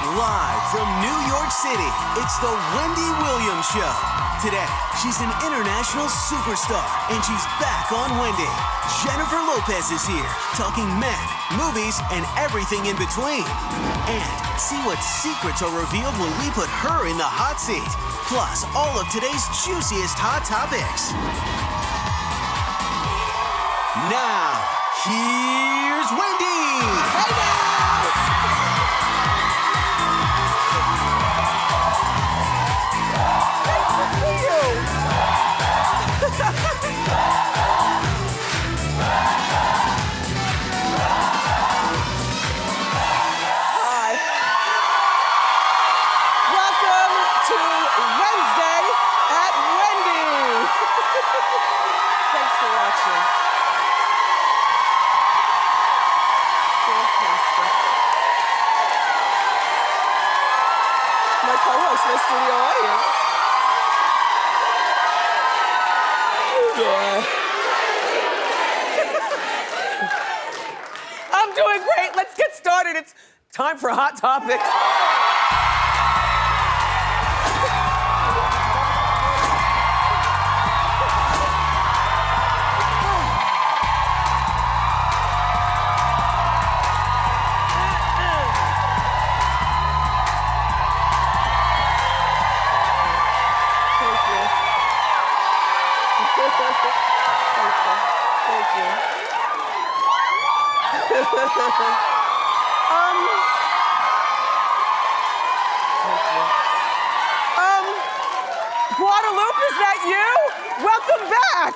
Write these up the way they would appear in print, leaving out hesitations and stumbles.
Live from New York City, it's the Wendy Williams Show. Today, she's an international superstar, and she's back on Wendy. Jennifer Lopez is here, talking men, movies, and everything in between. And see what secrets are revealed when we put her in the hot seat. Plus, all of today's juiciest hot topics. Now, here's Wendy. Hey now! My studio audience. Yeah. I'm doing great. Let's get started. It's time for Hot Topics. Guadalupe, is that you? Welcome back.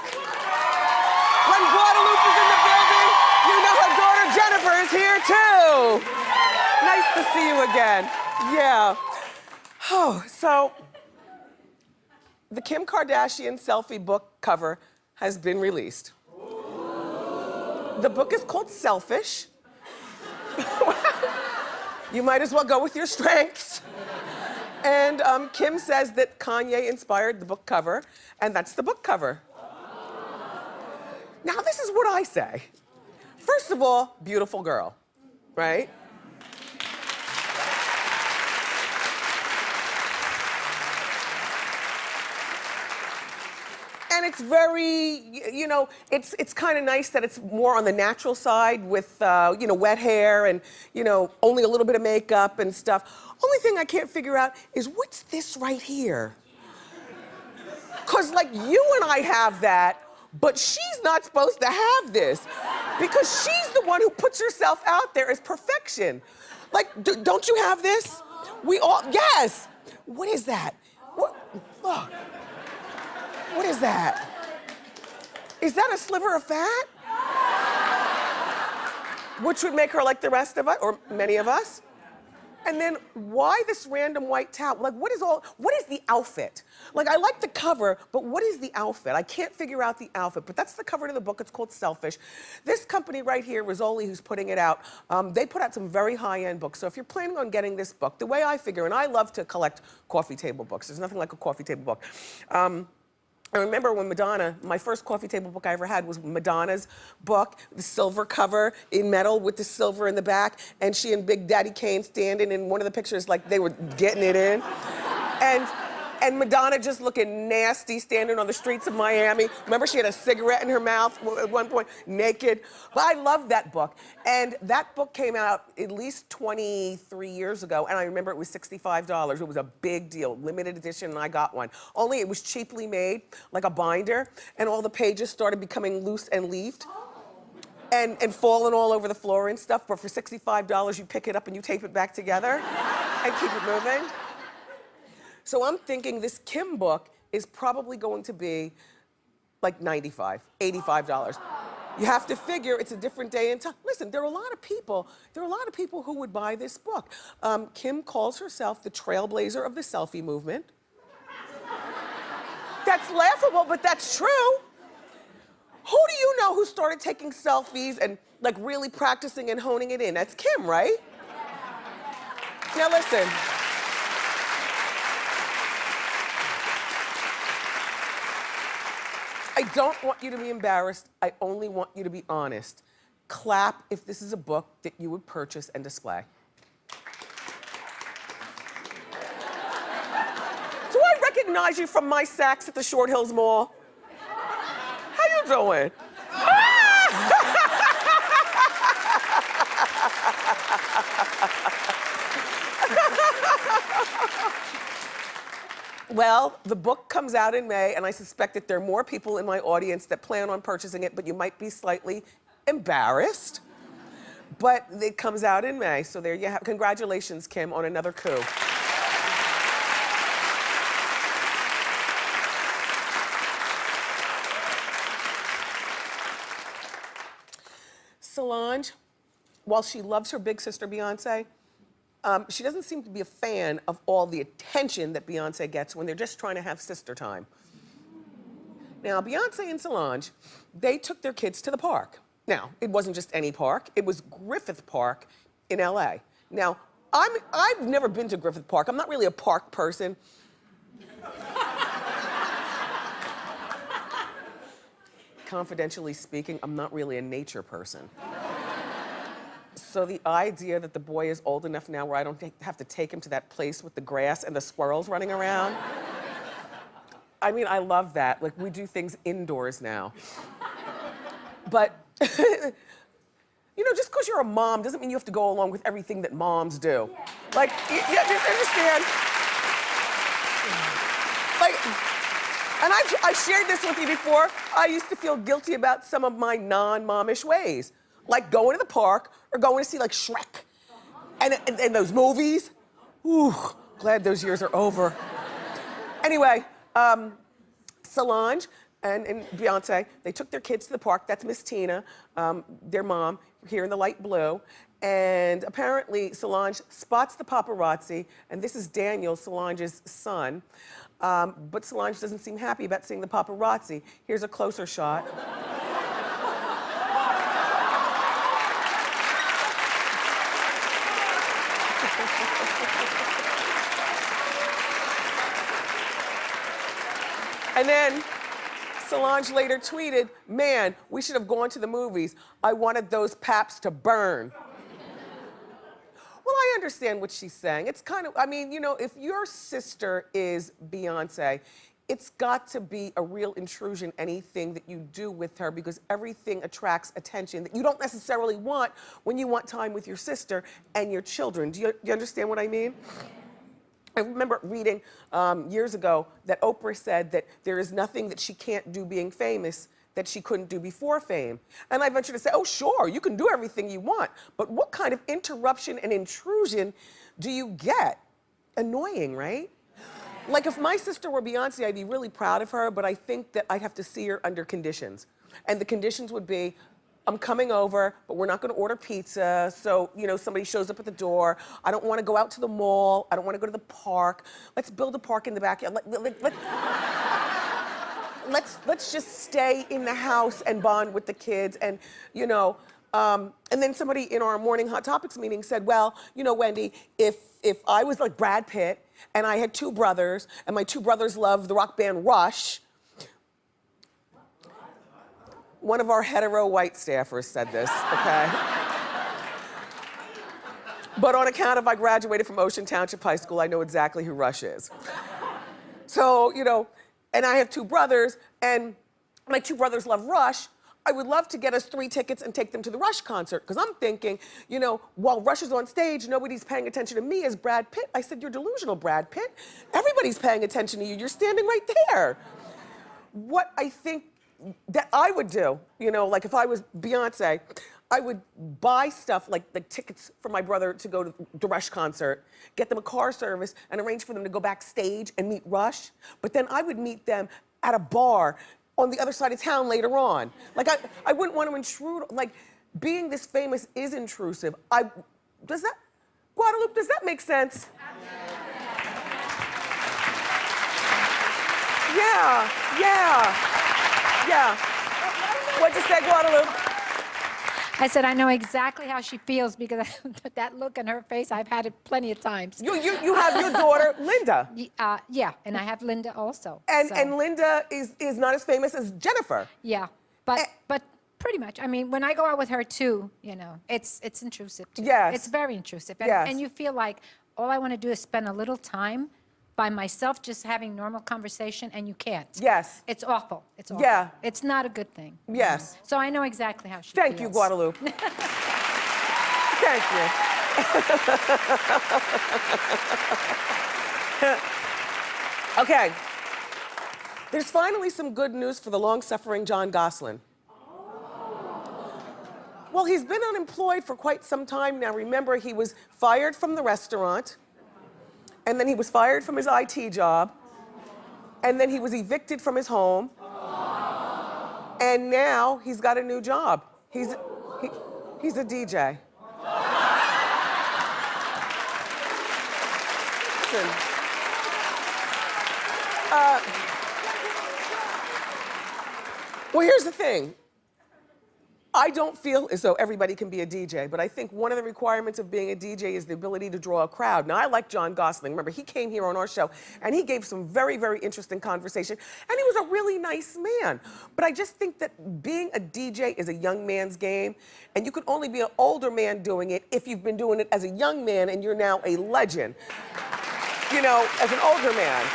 When Guadalupe is in the building, you know her daughter Jennifer is here too. Nice to see you again. Yeah. Oh, so the Kim Kardashian selfie book cover has been released. The book is called Selfish. You might as well go with your strengths. And Kim says that Kanye inspired the book cover, and that's the book cover. Now, this is what I say. First of all, beautiful girl, right? And it's very, you know, it's kind of nice that it's more on the natural side with, you know, wet hair and, you know, only a little bit of makeup and stuff. Only thing I can't figure out is what's this right here? Because, like, you and I have that, but she's not supposed to have this because she's the one who puts herself out there as perfection. Like, don't you have this? We all, yes. What is that? What? Look. What is that? Is that a sliver of fat? Which would make her like the rest of us, or many of us. And then why this random white towel? Like, what is the outfit? Like, I like the cover, but what is the outfit? I can't figure out the outfit, but that's the cover to the book. It's called Selfish. This company right here, Rizzoli, who's putting it out, they put out some very high-end books. So if you're planning on getting this book, the way I figure, and I love to collect coffee table books. There's nothing like a coffee table book. I remember when Madonna, my first coffee table book I ever had was Madonna's book, the silver cover in metal with the silver in the back, and she and Big Daddy Kane standing in one of the pictures like they were getting it in. And Madonna just looking nasty standing on the streets of Miami. Remember, she had a cigarette in her mouth at one point, naked. But I loved that book. And that book came out at least 23 years ago, and I remember it was $65. It was a big deal, limited edition, and I got one. Only it was cheaply made, like a binder, and all the pages started becoming loose and leafed. And falling all over the floor and stuff, but for $65, you pick it up and you tape it back together and keep it moving. So I'm thinking this Kim book is probably going to be like $95, $85. You have to figure it's a different day and time. Listen, there are a lot of people who would buy this book. Kim calls herself the trailblazer of the selfie movement. That's laughable, but that's true. Who do you know who started taking selfies and like really practicing and honing it in? That's Kim, right? Now listen. I don't want you to be embarrassed. I only want you to be honest. Clap if this is a book that you would purchase and display. recognize you from my Saks at the Short Hills Mall. How you doing? Well, the book comes out in May, and I suspect that there are more people in my audience that plan on purchasing it, but you might be slightly embarrassed. But it comes out in May, so there you have. Congratulations, Kim, on another coup. Solange, while she loves her big sister Beyonce, she doesn't seem to be a fan of all the attention that Beyonce gets when they're just trying to have sister time. Now, Beyonce and Solange, they took their kids to the park. Now, it wasn't just any park, it was Griffith Park in LA. Now, I've never been to Griffith Park. I'm not really a park person. Confidentially speaking, I'm not really a nature person. So the idea that the boy is old enough now where I don't have to take him to that place with the grass and the squirrels running around. I mean, I love that. Like, we do things indoors now. But, you know, just because you're a mom doesn't mean you have to go along with everything that moms do. Like, you understand? Like, and I've shared this with you before. I used to feel guilty about some of my non-momish ways. Like going to the park or going to see like Shrek and those movies. Ooh, glad those years are over. Anyway, Solange and Beyonce, they took their kids to the park. That's Miss Tina, their mom, here in the light blue. And apparently Solange spots the paparazzi, and this is Daniel, Solange's son. But Solange doesn't seem happy about seeing the paparazzi. Here's a closer shot. And then Solange later tweeted, "Man, we should have gone to the movies. I wanted those paps to burn." Well, I understand what she's saying. It's kind of, I mean, you know, if your sister is Beyonce, it's got to be a real intrusion, anything that you do with her, because everything attracts attention that you don't necessarily want when you want time with your sister and your children. Do you understand what I mean? I remember reading years ago that Oprah said that there is nothing that she can't do being famous that she couldn't do before fame. And I venture to say, oh, sure, you can do everything you want, but what kind of interruption and intrusion do you get? Annoying, right? Like if my sister were Beyonce, I'd be really proud of her, but I think that I'd have to see her under conditions. And the conditions would be, I'm coming over, but we're not gonna order pizza, so, you know, somebody shows up at the door. I don't wanna go out to the mall. I don't wanna go to the park. Let's build a park in the backyard. Let's just stay in the house and bond with the kids, and, you know, and then somebody in our morning Hot Topics meeting said, well, you know, Wendy, if I was like Brad Pitt and I had two brothers, and my two brothers loved the rock band Rush. One of our hetero white staffers said this, okay? But on account of I graduated from Ocean Township High School, I know exactly who Rush is. So, you know, and I have two brothers, and my two brothers love Rush. I would love to get us 3 tickets and take them to the Rush concert, because I'm thinking, you know, while Rush is on stage, nobody's paying attention to me as Brad Pitt. I said, you're delusional, Brad Pitt. Everybody's paying attention to you. You're standing right there. What I think that I would do, you know, like if I was Beyonce, I would buy stuff like tickets for my brother to go to the Rush concert, get them a car service, and arrange for them to go backstage and meet Rush. But then I would meet them at a bar on the other side of town later on. Like I wouldn't want to intrude. Like being this famous is intrusive. Guadalupe, does that make sense? Yeah. What'd you say, Guadalupe? I said, I know exactly how she feels because that look in her face, I've had it plenty of times. You have your daughter, Linda. Yeah, and I have Linda also. And Linda is not as famous as Jennifer. Yeah, but pretty much. I mean, when I go out with her too, you know, it's intrusive too. Yes. It's very intrusive. Yes. And you feel like all I want to do is spend a little time by myself just having normal conversation, and you can't. Yes. It's awful. It's awful. Yeah. It's not a good thing. Yes. So I know exactly how she Thank feels. you, Guadalupe. Thank you. Okay. There's finally some good news for the long-suffering John Gosselin. Well, he's been unemployed for quite some time now. Remember, he was fired from the restaurant, and then he was fired from his IT job, and then he was evicted from his home, and now he's got a new job. He's a DJ. Listen. Well, here's the thing. I don't feel as though everybody can be a DJ, but I think one of the requirements of being a DJ is the ability to draw a crowd. Now, I like John Gosselin. Remember, he came here on our show, and he gave some very, very interesting conversation, and he was a really nice man. But I just think that being a DJ is a young man's game, and you can only be an older man doing it if you've been doing it as a young man and you're now a legend, you know, as an older man.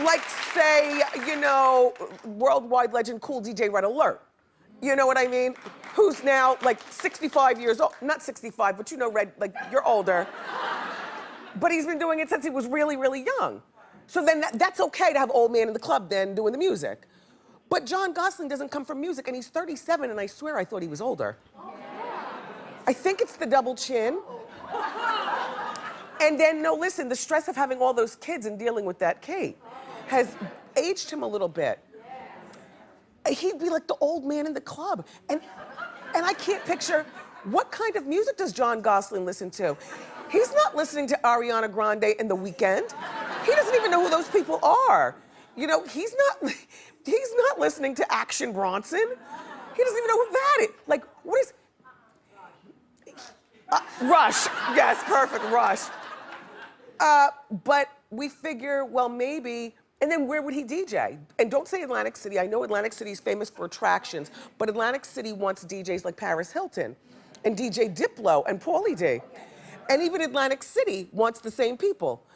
Like, say, you know, worldwide legend, cool DJ Red Alert. You know what I mean? Who's now like 65 years old. Not 65, but you know, Red, like, you're older. But he's been doing it since he was really, really young. So then that's okay to have old man in the club then doing the music. But John Gosselin doesn't come from music, and he's 37, and I swear I thought he was older. I think it's the double chin. And then, no, listen, the stress of having all those kids and dealing with that Kate has aged him a little bit. He'd be like the old man in the club. And I can't picture, what kind of music does John Gosselin listen to? He's not listening to Ariana Grande and The Weeknd. He doesn't even know who those people are. You know, he's not listening to Action Bronson. He doesn't even know who that is. Like, what is, Rush, yes, perfect, Rush. But we figure, well, maybe, and then where would he DJ? And don't say Atlantic City. I know Atlantic City is famous for attractions, but Atlantic City wants DJs like Paris Hilton and DJ Diplo and Paulie D. And even Atlantic City wants the same people,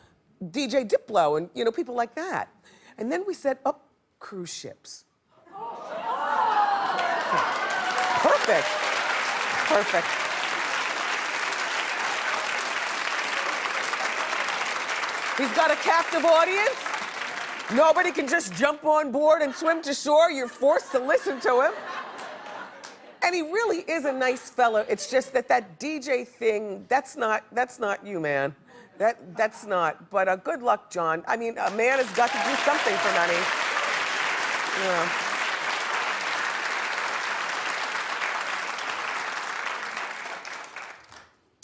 DJ Diplo and, you know, people like that. And then we said, oh, cruise ships. Perfect, perfect. He's got a captive audience. Nobody can just jump on board and swim to shore. You're forced to listen to him. And he really is a nice fella. It's just that DJ thing, that's not you, man. That's not. But good luck, John. I mean, a man has got to do something for money. Yeah.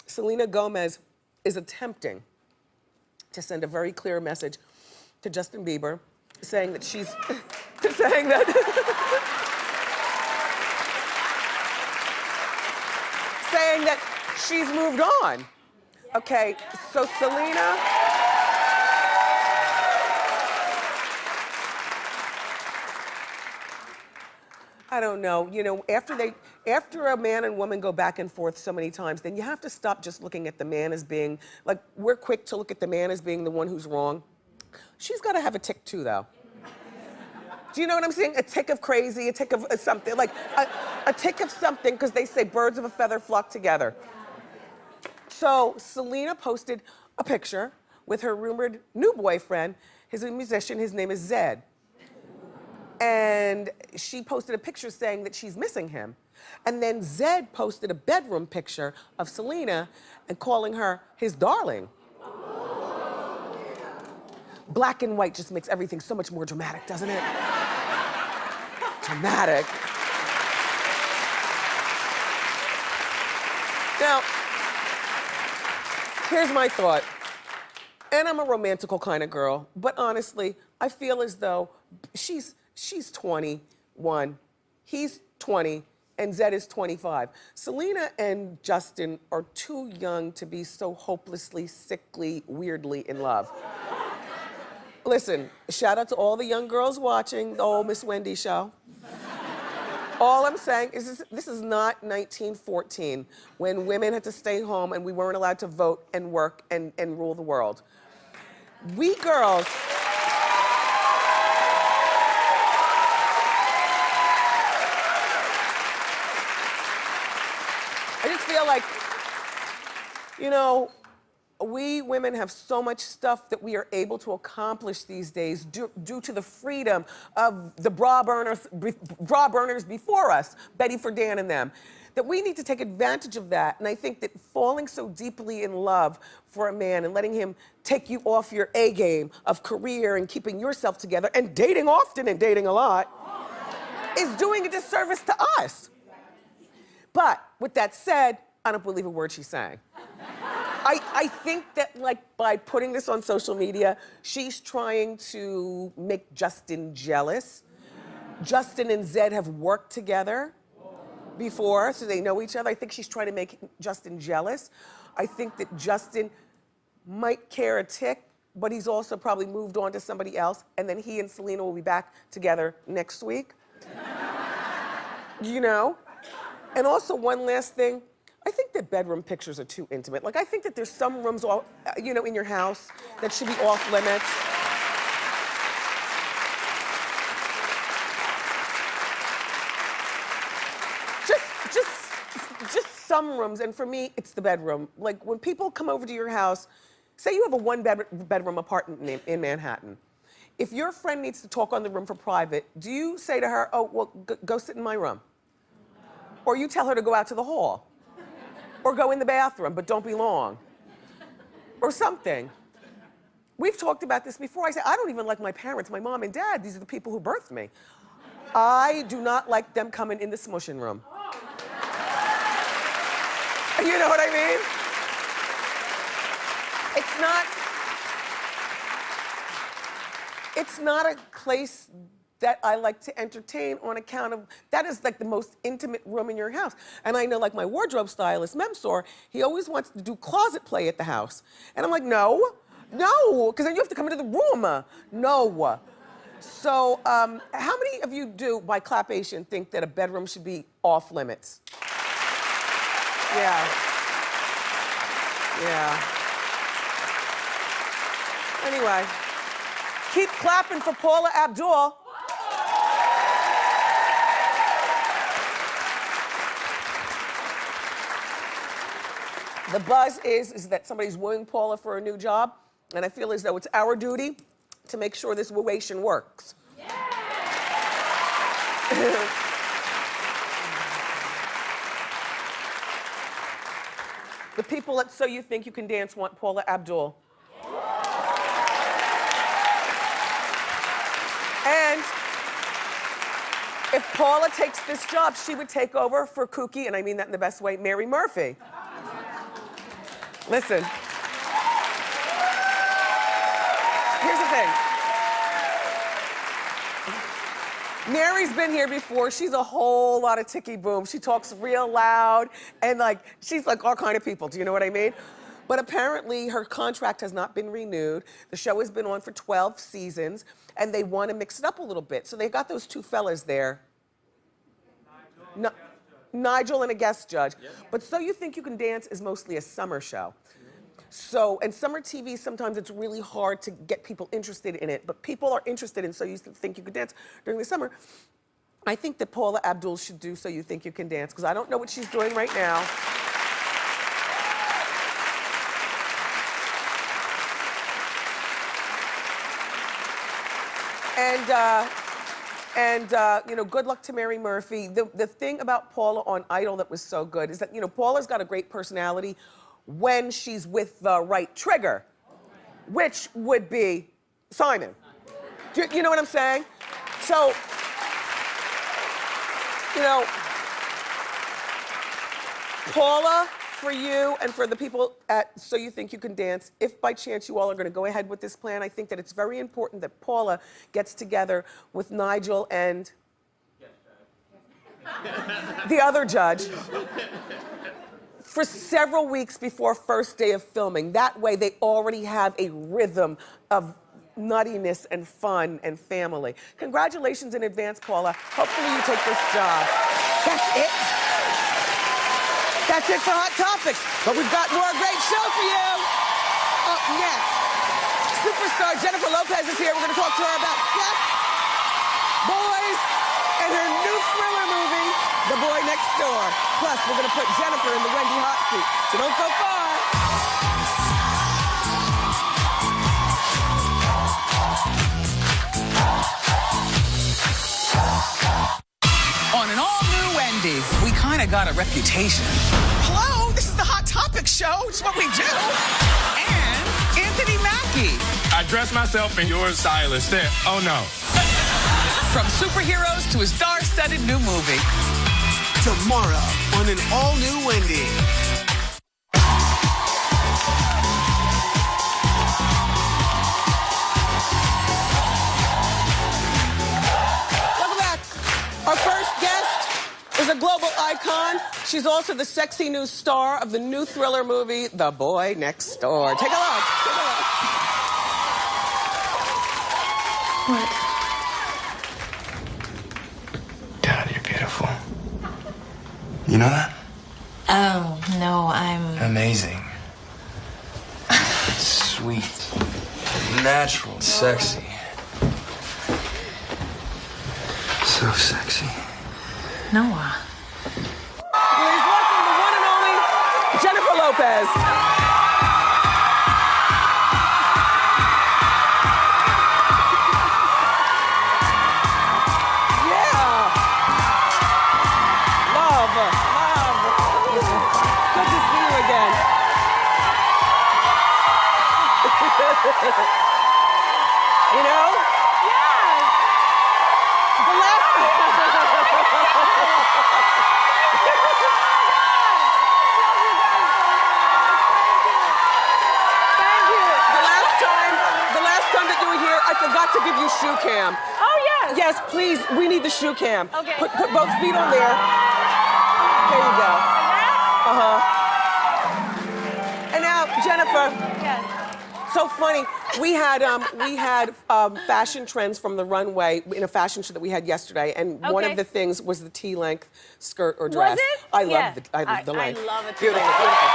Selena Gomez is attempting to send a very clear message to Justin Bieber, saying that she's, saying that, saying that she's moved on. Okay, so Selena, I don't know, you know, after a man and woman go back and forth so many times, then you have to stop just looking at the man as being, like, we're quick to look at the man as being the one who's wrong. She's gotta have a tick too, though. Do you know what I'm saying? A tick of crazy, a tick of something, like a tick of something, because they say birds of a feather flock together. So Selena posted a picture with her rumored new boyfriend. He's a musician, his name is Zed. And she posted a picture saying that she's missing him. And then Zed posted a bedroom picture of Selena and calling her his darling. Black and white just makes everything so much more dramatic, doesn't it? Dramatic. Now, here's my thought. And I'm a romantical kind of girl, but honestly, I feel as though she's 21, he's 20, and Zed is 25. Selena and Justin are too young to be so hopelessly, sickly, weirdly in love. Listen, shout out to all the young girls watching the old Miss Wendy show. All I'm saying is this is not 1914 when women had to stay home and we weren't allowed to vote and work and rule the world. We girls, I just feel like, you know, we women have so much stuff that we are able to accomplish these days due to the freedom of the bra burners before us, Betty Friedan and them, that we need to take advantage of that. And I think that falling so deeply in love for a man and letting him take you off your A game of career and keeping yourself together and dating often and dating a lot is doing a disservice to us. But with that said, I don't believe a word she's saying. I think that, like, by putting this on social media, she's trying to make Justin jealous. Justin and Zed have worked together before, so they know each other. I think she's trying to make Justin jealous. I think that Justin might care a tick, but he's also probably moved on to somebody else, and then he and Selena will be back together next week. You know? And also, one last thing. I think that bedroom pictures are too intimate. Like, I think that there's some rooms, you know, in your house that should be off limits. Just some rooms, and for me, it's the bedroom. Like, when people come over to your house, say you have a one-bedroom apartment in Manhattan. If your friend needs to talk on the room for private, do you say to her, oh, well, go sit in my room? Or you tell her to go out to the hall? Or go in the bathroom, but don't be long. Or something. We've talked about this before. I say, I don't even like my parents, my mom and dad. These are the people who birthed me. I do not like them coming in the smushing room. You know what I mean? It's not a place that I like to entertain on account of, that is like the most intimate room in your house. And I know, like, my wardrobe stylist, Memsor, he always wants to do closet play at the house. And I'm like, no, because then you have to come into the room. No. So how many of you do, by clapation, think that a bedroom should be off limits? Yeah. Anyway, keep clapping for Paula Abdul. The buzz is that somebody's wooing Paula for a new job, and I feel as though it's our duty to make sure this wooation works. Yeah. The people at So You Think You Can Dance want Paula Abdul. And if Paula takes this job, she would take over for kooky, and I mean that in the best way, Mary Murphy. Listen. Here's the thing. Mary's been here before. She's a whole lot of ticky boom. She talks real loud, and like, she's like all kind of people. Do you know what I mean? But apparently her contract has not been renewed. The show has been on for 12 seasons, and they want to mix it up a little bit. So they got those two fellas there. Nigel and a guest judge. Yep. But So You Think You Can Dance is mostly a summer show. So, and summer TV, sometimes it's really hard to get people interested in it, but people are interested in So You Think You Can Dance during the summer. I think that Paula Abdul should do So You Think You Can Dance, because I don't know what she's doing right now. You know, good luck to Mary Murphy. The thing about Paula on Idol that was so good is that, you know, Paula's got a great personality when she's with the right trigger, which would be Simon. Do you know what I'm saying? So, you know, Paula, for you and for the people at So You Think You Can Dance, if by chance you all are going to go ahead with this plan, I think that it's very important that Paula gets together with Nigel and the other judge for several weeks before first day of filming. That way they already have a rhythm of nuttiness and fun and family. Congratulations in advance, Paula. Hopefully you take this job. That's it? That's it for Hot Topics. But we've got more great show for you. Up next, superstar Jennifer Lopez is here. We're going to talk to her about sex, boys, and her new thriller movie, The Boy Next Door. Plus, we're going to put Jennifer in the Wendy hot seat. So don't go far. On an all-new Wendy, we kind of got a reputation. Hello, this is the Hot Topics show. It's what we do. And Anthony Mackie. I dressed myself in your stylist there. Oh, no. From superheroes to his star-studded new movie. Tomorrow on an all-new Wendy. Welcome back. Our first guest is a global icon. She's also the sexy new star of the new thriller movie, The Boy Next Door. Take a look. Take a look. What? God, you're beautiful. You know that? Oh, no, I'm... Amazing. Sweet. Natural. Sexy. So sexy. Noah. Please welcome the one and only Jennifer Lopez. Yeah. Love. Good to see you again. You know? Yeah. The last The last time that you were here, I forgot to give you shoe cam. Oh, yes. Yes, please, we need the shoe cam. Okay. Put both feet on there. There you go. And now, Jennifer, Yes. so funny. We had fashion trends from the runway in a fashion show that we had yesterday, and one Okay. of the things was the T-length skirt or dress. Was it? I Yeah. love the length. I love it. Beautiful, beautiful.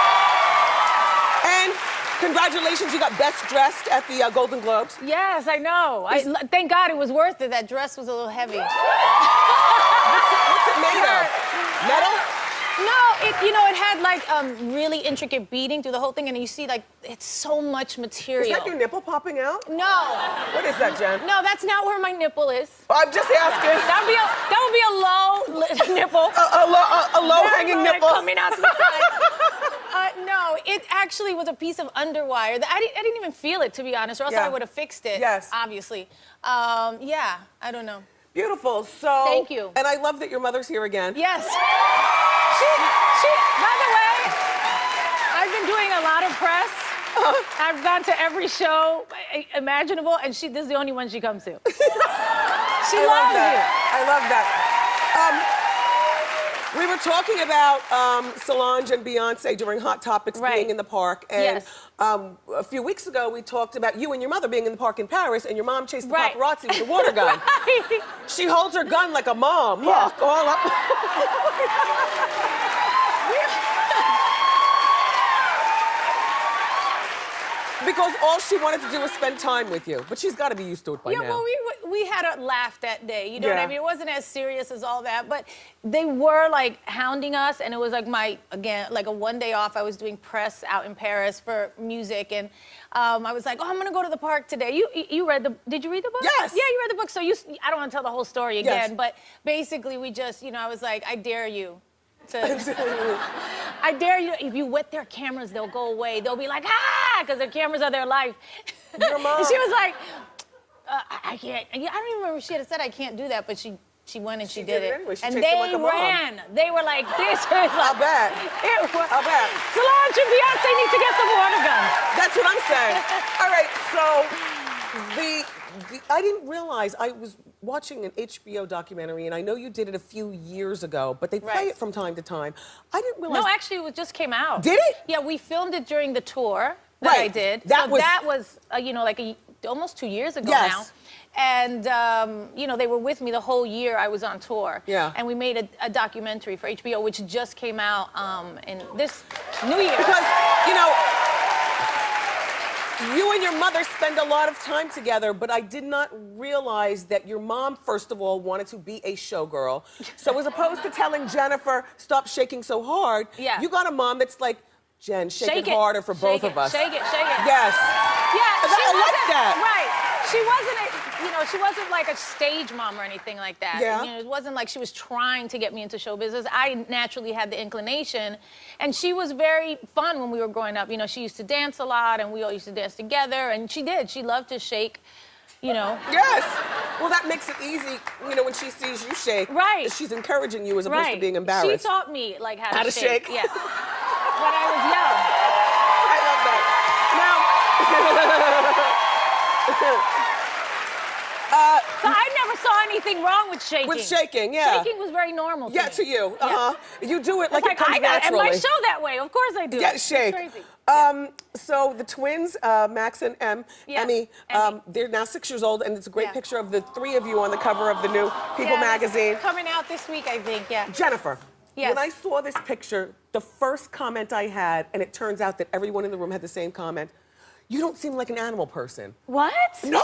And congratulations, you got best dressed at the Golden Globes. Yes, I know. Thank God it was worth it. That dress was a little heavy. What's it made of? Metal? No, it had like really intricate beading through the whole thing, and you see like it's so much material. Is that your nipple popping out? No, What is that, Jen? no, that's not where my nipple is. I'm just asking. That would be a low nipple. A low-hanging Like, nipple. coming out to the side. No, it actually was a piece of underwire. I didn't even feel it, to be honest, or else Yeah. I would have fixed it. Yes. Obviously. Yeah, I don't know. Beautiful. So. Thank you. And I love that your mother's here again. Yes. By the way, I've been doing a lot of press. I've gone to every show imaginable, and this is the only one she comes to. She loves you. I love that. We were talking about Solange and Beyonce during Hot Topics Right. being in the park. And Yes. a few weeks ago, we talked about you and your mother being in the park in Paris, and your mom chased the Right. paparazzi with a water gun. Right. She holds her gun like a mom. Yeah. Look, all up. Because all she wanted to do was spend time with you. But she's got to be used to it by Yeah, now. well, we had a laugh that day. You know what Yeah. I mean? It wasn't as serious as all that, but they were like hounding us, and it was like like a one day off. I was doing press out in Paris for music, and I was like, oh, I'm gonna go to the park today. You read did you read the book? Yes. Yeah, you read the book. So I don't want to tell the whole story again, Yes. but basically we just, I was like, I dare you. I dare you. If you wet their cameras, they'll go away. They'll be like, because their cameras are their life. Your mom. And she was like, I can't. I don't even remember if she had said I can't do that, but she went and she did it. Anyway. She And chased him they like a mom. ran. They were like, this is like. I'll bet. I'll bet. Solange and Beyonce need to get some water guns. That's what I'm saying. All right, so I didn't realize I was watching an HBO documentary, and I know you did it a few years ago, but they play Right. it from time to time. I didn't realize. No, actually, it just came out. Did it? Yeah, we filmed it during the tour that I Right. did. That so was- that was, like almost 2 years ago Yes. now. And, you know, they were with me the whole year I was on tour. Yeah. And we made a documentary for HBO, which just came out in this New Year. Because, you know, you and your mother spend a lot of time together, but I did not realize that your mom, first of all, wanted to be a showgirl. So as opposed to telling Jennifer, stop shaking so hard, Yeah. you got a mom that's like, Jen, shake it harder for both of us. Shake it, shake it. Yes. Yeah, I like that. Right. She wasn't like a stage mom or anything like that. Yeah. You know, it wasn't like she was trying to get me into show business. I naturally had the inclination, and she was very fun when we were growing up. You know, she used to dance a lot, and we all used to dance together, and she did. She loved to shake, you know. Yes. Well, that makes it easy, you know, when she sees you shake. Right. She's encouraging you as opposed to Right. being embarrassed. She taught me, like, how to shake. Yeah. When I was young. I love that. So I never saw anything wrong with shaking. With shaking, yeah. Shaking was very normal to Yeah, me. to you. Yeah. You do it It's like it comes I got naturally. and my show that way. Of course I do. Yeah, It's shake. crazy. So the twins, Max and Yeah, Emmy, Emmy. they're now 6 years old, and it's a great Yeah. picture of the three of you on the cover of the new People Yeah, that's magazine. coming out this week, I think. Yeah. Jennifer, Yes. when I saw this picture, the first comment I had, and it turns out that everyone in the room had the same comment, you don't seem like an animal person. What? No!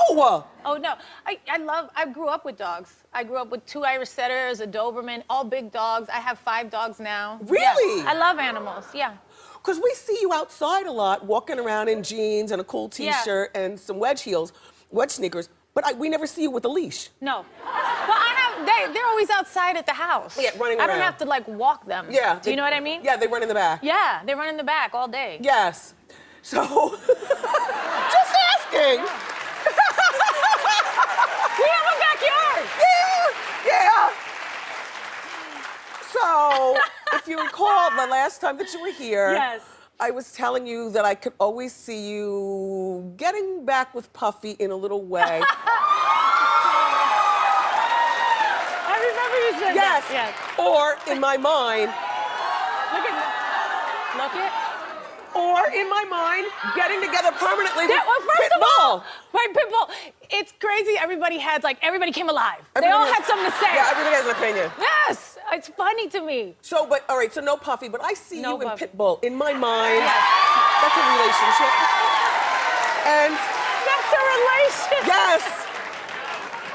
Oh no, I grew up with dogs. I grew up with 2 Irish setters, a Doberman, all big dogs. I have 5 dogs now. Really? Yeah. I love animals. Yeah. Because we see you outside a lot, walking around in jeans and a cool Yeah. t-shirt and some wedge sneakers, but we never see you with a leash. No. Well, they're always outside at the house. Yeah, running I don't around. have to like walk them. Yeah. Do you know what I mean? Yeah, they run in the back. Yeah, they run in the back all day. Yes. So, just asking. We have a backyard. Yeah. So, if you recall the last time that you were here, Yes. I was telling you that I could always see you getting back with Puffy in a little way. I remember you said Yes. that. Yes. Or in my mind, Look at. or in my mind, getting together permanently Yeah, well, with first of Pitbull. all, right, Pitbull, it's crazy. Everybody came alive. They Everybody all has- had something to say. Yeah, everybody has an opinion. Yes, it's funny to me. So, but all right, so no Puffy, but I see No you and Puffy. Pitbull in my mind. Yes. That's a relationship. And That's a relation. yes,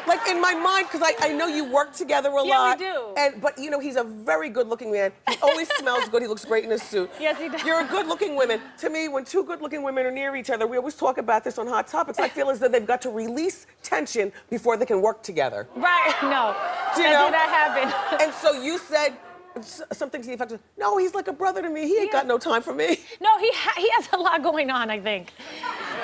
like in my mind, because I know you work together a Yeah, we lot. do. But you know, he's a very good-looking man. He always smells good. He looks great in his suit. Yes, he does. You're a good-looking woman. To me, when 2 good-looking women are near each other, we always talk about this on Hot Topics. I feel as though they've got to release tension before they can work together. Right, no. Do you know? That happened. And so you said something to the effect of, no, he's like a brother to me. He ain't got no time for me. No, he has a lot going on, I think.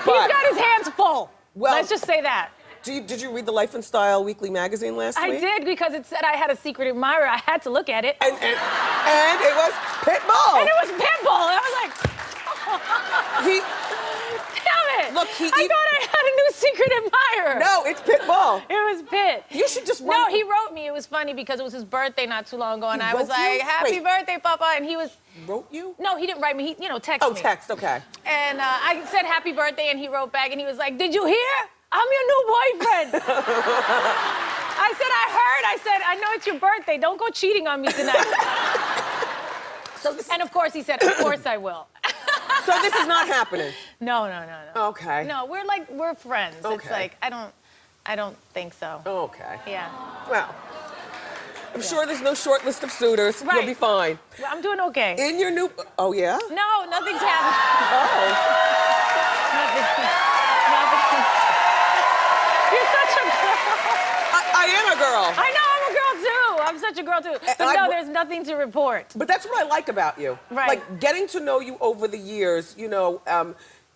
But- He's got his hands full. Well- Let's just say that. Did you read the Life and Style Weekly magazine last I week? did because it said I had a secret admirer. I had to look at it. And it was Pitbull. And it was Pitbull. And I was like, He, damn it. Look, I thought I had a new secret admirer. no, it's Pitbull. It was Pitt. You should just No, run. he wrote me. It was funny because it was his birthday not too long ago, and He I was wrote you? like, "Happy Wait. birthday, Papa!" And he was, wrote you? no, he didn't write me. He, texted Oh, me. text. Okay. And I said happy birthday, and he wrote back, and he was like, "Did you hear? I'm your new boyfriend." I said, "I heard." I said, "I know it's your birthday. Don't go cheating on me tonight." And of course, he said, "Of course I will." So this is not happening. No. Okay. No, we're friends. It's Okay. like I don't think so. Okay. Yeah. Well, I'm sure there's no short list of suitors. You'll Right. be fine. Well, I'm doing okay. In your new. Oh yeah. No, nothing's happening. Oh. Nothing. You're such a girl. I am a girl. I know, I'm a girl too. I'm such a girl too. But I- no, there's nothing to report. But that's what I like about you. Right. Like getting to know you over the years, you know,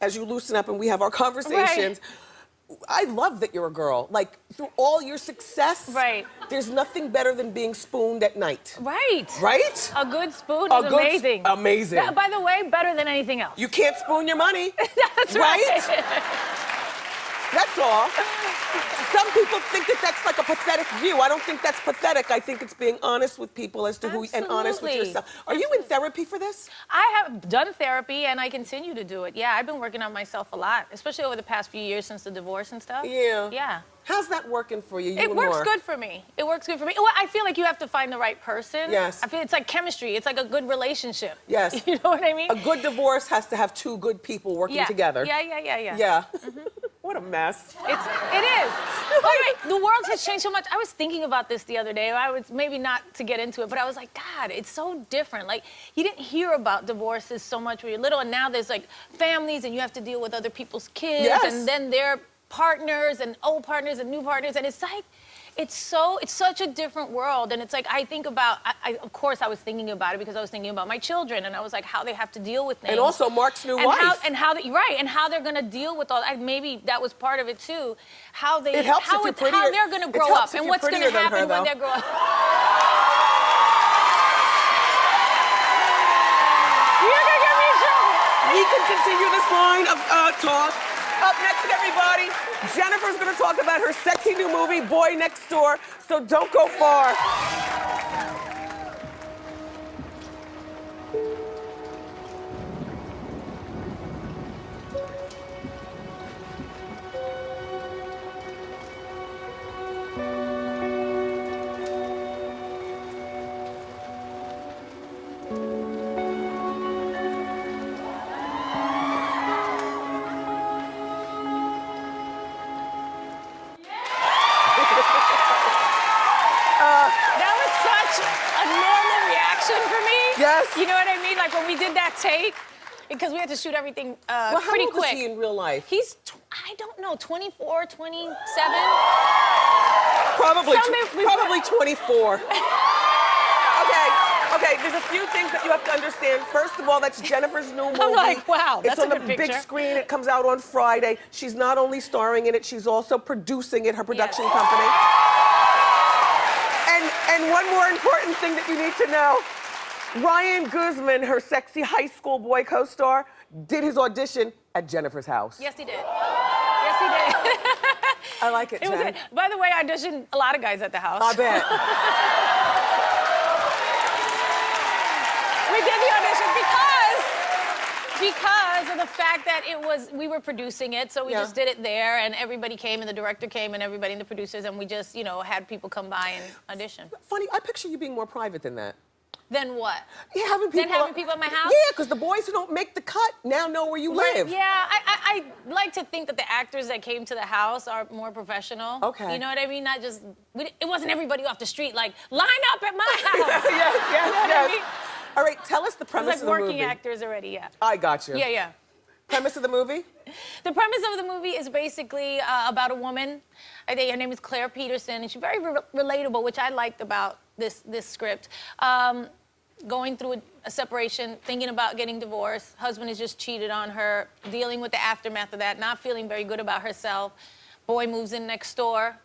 as you loosen up and we have our conversations. I love that you're a girl. Like through all your success, Right. there's nothing better than being spooned at night. Right. Right? A good spoon A is good amazing. amazing. By the way, better than anything else. You can't spoon your money. That's right? right. That's all. Some people think that that's like a pathetic view. I don't think that's pathetic. I think it's being honest with people as to who and honest with yourself. Are you in therapy for this? I have done therapy and I continue to do it. Yeah, I've been working on myself a lot, especially over the past few years since the divorce and stuff. Yeah. Yeah. How's that working for you? It works good for me. It works good for me. Well, I feel like you have to find the right person. Yes. I feel it's like chemistry. It's like a good relationship. Yes. You know what I mean? A good divorce has to have two good people working together. Yeah. Yeah. What a mess. It is. By the way, the world has changed so much. I was thinking about this the other day. I was maybe not to get into it, but I was like, God, it's so different. Like, you didn't hear about divorces so much when you're little, and now there's like families, and you have to deal with other people's kids, Yes. and then their partners, and old partners, and new partners, and it's like, it's such a different world. And it's like, I think about, of course I was thinking about it because I was thinking about my children, and I was like, how they have to deal with things. And also Mark's new wife. And how they're gonna deal with all that. Maybe that was part of it too. How It helps if you're prettier. how they're gonna grow up and what's gonna happen when they grow up. You're gonna get me in trouble. We can continue this line of talk. Up next, everybody, Jennifer's gonna talk about her sexy new movie, Boy Next Door, so don't go far. That was such a normal reaction for me. Yes. You know what I mean? Like when we did that take, because we had to shoot everything Well, how pretty old quick. is he in real life? He's, I don't know, 24, 27? Probably 24. Okay, there's a few things that you have to understand. First of all, that's Jennifer's new movie. I'm like, wow, that's it's on a good the big picture. screen. It comes out on Friday. She's not only starring in it, she's also producing it, her production Yes. company. And one more important thing that you need to know. Ryan Guzman, her sexy high school boy co-star, did his audition at Jennifer's house. Yes, he did. Yes, he did. I like it, It was Jen. it. By the way, I auditioned a lot of guys at the house. I bet. We did the audition because of the fact that we were producing it, so we just did it there, and everybody came, and the director came, and everybody, and the producers, and we just, had people come by and audition. Funny, I picture you being more private than that. Then what? Yeah, having people at my house? Yeah, because the boys who don't make the cut now know where you live. Yeah, I like to think that the actors that came to the house are more professional. Okay. You know what I mean? Not just, it wasn't everybody off the street like, line up at my house. yes. You know what I mean? All right, tell us the premise It's of like the working movie. actors already, yeah. I got you. Yeah. Premise of the movie? The premise of the movie is basically about a woman. I think her name is Claire Peterson, and she's very relatable, which I liked about this script. Going through a separation, thinking about getting divorced. Husband has just cheated on her, dealing with the aftermath of that, not feeling very good about herself. Boy moves in next door,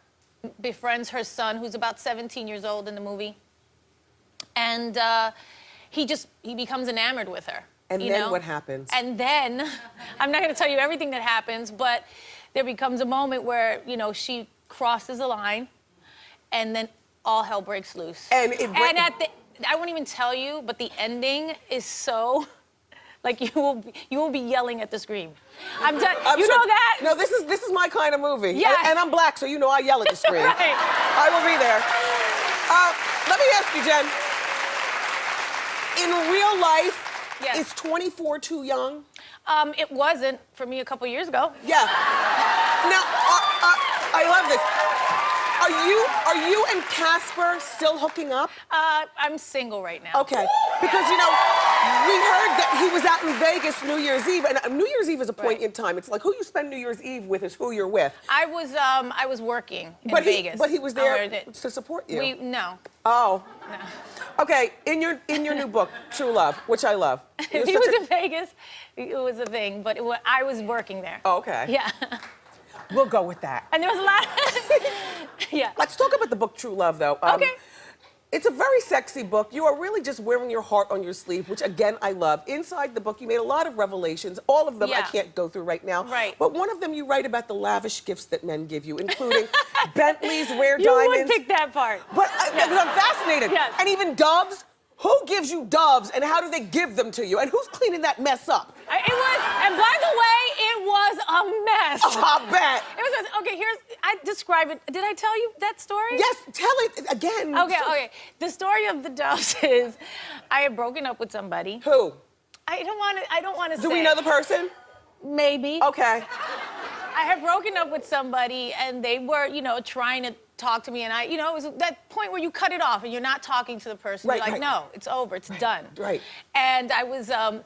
befriends her son, who's about 17 years old in the movie. And he becomes enamored with her. And then what happens? And then, I'm not gonna tell you everything that happens, but there becomes a moment where, she crosses a line, and then all hell breaks loose. And I won't even tell you, but the ending is so, like you will be yelling at the screen. I'm done. You know that? No, this is my kind of movie. Yeah. And I'm black, so I yell at the screen. Right. I will be there. Let me ask you, Jen. In real life, Yes. is 24 too young? It wasn't for me a couple years ago. Yeah. Now, I love this. Are you and Casper still hooking up? I'm single right now. Okay. Because, we heard that he was out in Vegas New Year's Eve, and New Year's Eve is a point in time. It's like who you spend New Year's Eve with is who you're with. I was working in Vegas. But he was there to support you. No. Oh. No. Okay, in your new book, True Love, which I love. If he was in Vegas, it was a thing, but I was working there. Oh, okay. Yeah. We'll go with that. And there was a lot. Yeah. Let's talk about the book True Love, though. Okay. It's a very sexy book. You are really just wearing your heart on your sleeve, which again, I love. Inside the book, you made a lot of revelations. All of them I can't go through right now. Right. But one of them you write about the lavish gifts that men give you, including Bentleys, rare You diamonds. would pick that part. But I'm fascinated. Yes. And even doves. Who gives you doves and how do they give them to you? And who's cleaning that mess up? And by the way, it was a mess. I bet. It was okay. I describe it. Did I tell you that story? Yes, tell it again. Okay. The story of the doves is, I had broken up with somebody. Who? I don't want to say. Do we know the person? Maybe. Okay. I had broken up with somebody, and they were, trying to talk to me, and it was that point where you cut it off and you're not talking to the person. Right, you're like, right. no, it's over, it's done. Right. And I was at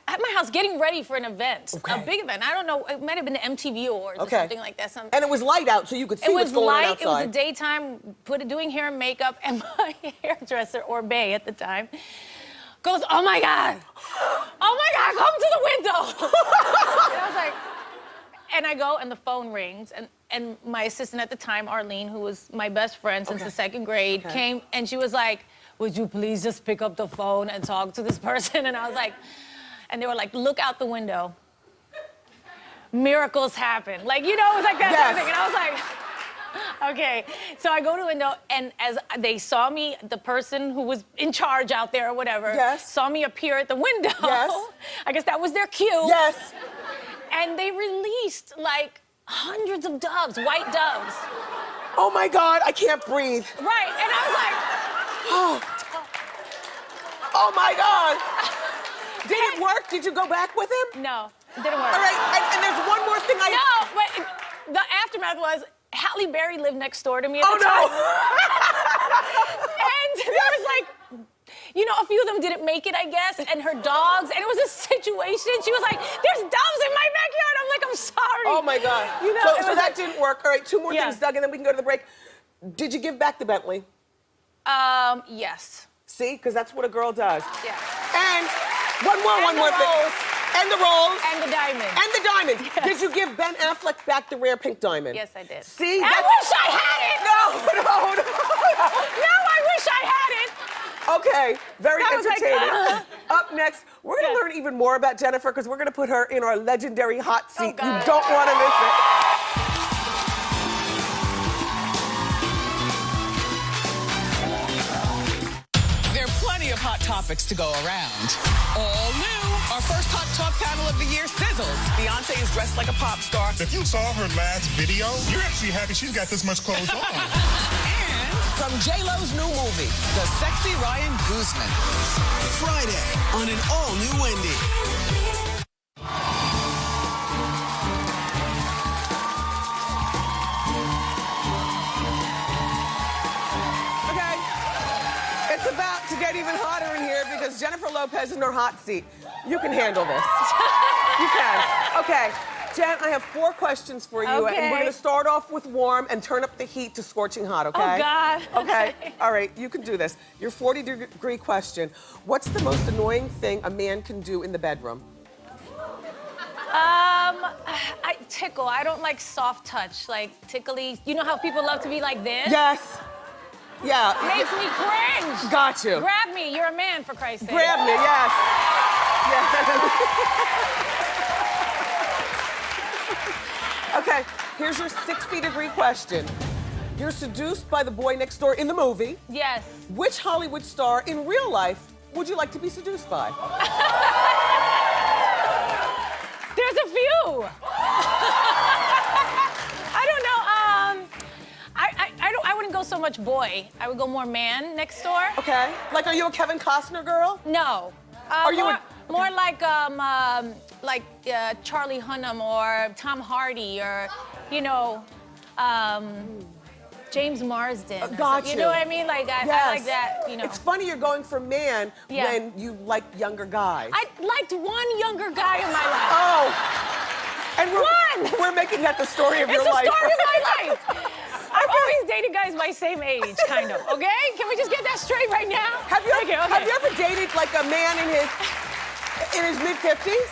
my house getting ready for an event, a big event. I don't know, it might have been the MTV Awards or something like that. And it was light out, so you could see what's going on outside. It was the daytime, doing hair and makeup, and my hairdresser, or Bay at the time, goes, oh my God, come to the window. And I was like, and I go, and the phone rings, and my assistant at the time, Arlene, who was my best friend since the second grade, came, and she was like, would you please just pick up the phone and talk to this person? And I was like, and they were like, look out the window. Miracles happen. Like, it was like that kind of thing. And I was like, okay. So I go to the window, and as they saw me, the person who was in charge out there or whatever, saw me appear at the window. Yes. I guess that was their cue. Yes. And they released like hundreds of doves, white doves. Oh my God, I can't breathe. Right, and I was like, oh my God. Did it work? Did you go back with him? no, it didn't work. All right, and there's one more thing No, but the aftermath was Halle Berry lived next door to me at the time. And there was like, a few of them didn't make it, I guess, and her dogs, and it was a situation. She was like, there's doves in my backyard. I'm like, I'm sorry. Oh my God. So that didn't work. All right, two more things, Doug, and then we can go to the break. Did you give back the Bentley? Yes. See, because that's what a girl does. Yeah. And one more thing. And the rolls. And the diamond. And the diamond. Yes. Did you give Ben Affleck back the rare pink diamond? Yes, I did. See? I wish I had it. No. No, I wish I had it. Okay, very That was like, entertaining. Up next, we're gonna learn even more about Jennifer because we're gonna put her in our legendary hot seat. God. You don't wanna miss it. There are plenty of hot topics to go around. All new, our first Hot Talk panel of the year sizzles. Beyonce is dressed like a pop star. If you saw her last video, you're actually happy she's got this much clothes on. And from J-Lo's new movie, The Sexy Ryan Guzman. Friday on an all-new Wendy. Okay, it's about to get even hotter in here because Jennifer Lopez is in her hot seat. You can handle this. You can. Okay, Jen, I have 4 questions for you, and we're gonna start off with warm and turn up the heat to scorching hot, okay? Oh, God. Okay, all right, you can do this. Your 40-degree question. What's the most annoying thing a man can do in the bedroom? I tickle. I don't like soft touch, like tickly. You know how people love to be like this? Yes. Yeah. Makes me cringe. Got you. Grab me. You're a man, for Christ's sake. Grab me, yes. Okay, here's your 60-degree question. You're seduced by the boy next door in the movie. Yes. Which Hollywood star in real life would you like to be seduced by? There's a few. I don't know. I wouldn't go so much boy. I would go more man next door. Okay. Like, are you a Kevin Costner girl? No. Are you more like Charlie Hunnam or Tom Hardy or, James Marsden. Got you. You know what I mean? Like, I like that, It's funny you're going for man when you like younger guys. I liked one younger guy in my life. Oh. And we're making that the story of your life. It's the story of my life. I've always dated guys my same age, kind of, okay? Can we just get that straight right now? Have you ever dated like a man in his mid-50s?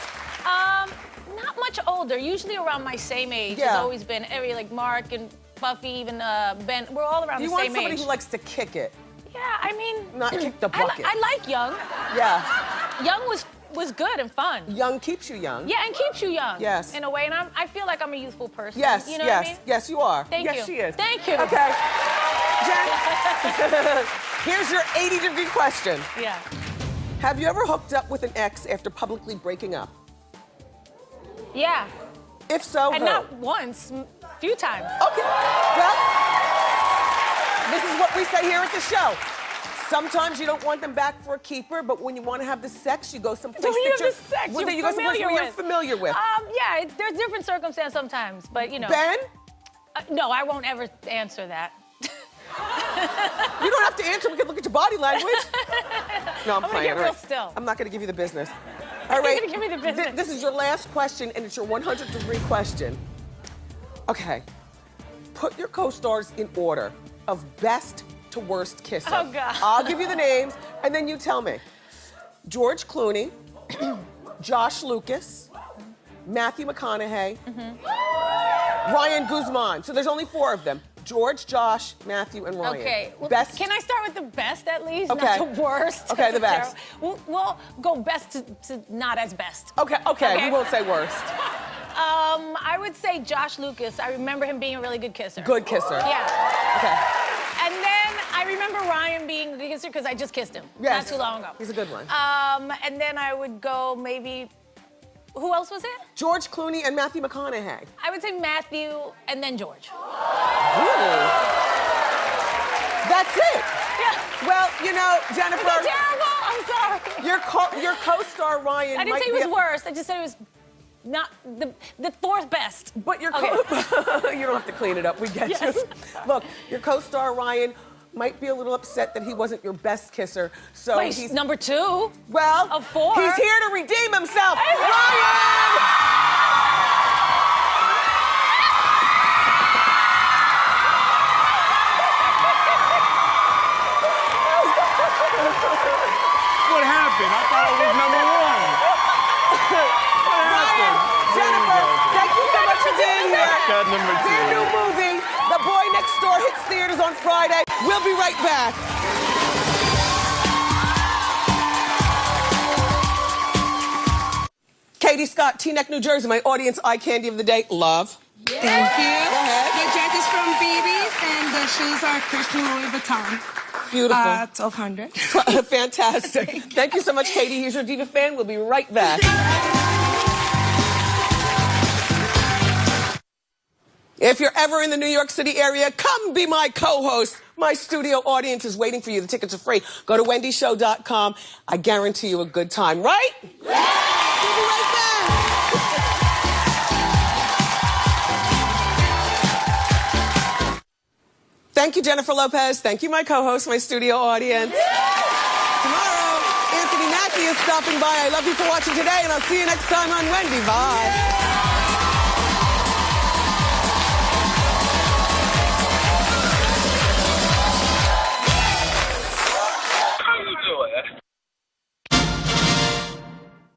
Not much older, usually around my same age. It's always been like Mark and Buffy, even Ben. We're all around the same age. You want somebody who likes to kick it. Yeah, I mean. Not kick the bucket. I like Young. Yeah. Young was good and fun. Young keeps you young. Yeah, and keeps you young. Yes. In a way, and I feel like I'm a youthful person. Yes, You know yes, what I mean? yes, you are. Thank yes, you. she is. Thank you. Okay. Jen, here's your 80-degree question. Yeah. Have you ever hooked up with an ex after publicly breaking up? Yeah. If so, And who? not once, a few times. Okay. Well, this is what we say here at the show. Sometimes you don't want them back for a keeper, but when you want to have the sex, you go someplace When you that have the sex, well, you're you go someplace familiar where you're with. familiar with. Yeah, there's different circumstances sometimes, but you know. Ben? No, I won't ever answer that. You don't have to answer. We can look at your body language. No, I'm gonna playing. get all real right. still. I'm not going to give you the business. All right. You're gonna give me the business. This is your last question, and it's your 100-degree question. Okay. Put your co-stars in order of best to worst kisser. Oh, God. I'll give you the names, and then you tell me. George Clooney, Josh Lucas, Matthew McConaughey, Ryan Guzman. So there's only 4 of them. George, Josh, Matthew, and Ryan. Okay. Well, best. Can I start with the best at least? Okay. Not the worst. Okay, the best. We'll go best to not as best. Okay. We won't say worst. I would say Josh Lucas. I remember him being a really good kisser. Good kisser. Yeah. Okay. And then I remember Ryan being a good kisser because I just kissed him Yes. not too long ago. He's a good one. And then I would go maybe, who else was it? George Clooney and Matthew McConaughey. I would say Matthew and then George. Really? That's it? Yeah. Well, you know, Jennifer. Is that terrible? I'm sorry. Your co-star Ryan. I didn't might say it be was worse. I just said it was not the 4th best. But your Okay. you don't have to clean it up. We get Yes. you. Look, your co-star Ryan might be a little upset that he wasn't your best kisser. So But he's number 2. well, of 4. he's here to redeem himself. Hey, Ryan! What happened? I thought it was number 1. What happened? Jennifer, thank you so much for being here. Cut number 2. Their new movie, The Boy Next Door, hits theaters on Friday. We'll be right back. Katie Scott, Teaneck, New Jersey, my audience eye candy of the day. Love. Thank you. Go ahead. The dress is from BB's and the shoes are Christian Louis Vuitton. Beautiful. 1200. Fantastic. Thank you so much, Katie. Here's your Diva fan. We'll be right back. If you're ever in the New York City area, come be my co-host. My studio audience is waiting for you. The tickets are free. Go to wendyshow.com. I guarantee you a good time, right? Yeah. We'll be right back. Thank you, Jennifer Lopez. Thank you, my co-host, my studio audience. Tomorrow, Anthony Mackie is stopping by. I love you for watching today, and I'll see you next time on Wendy. Bye.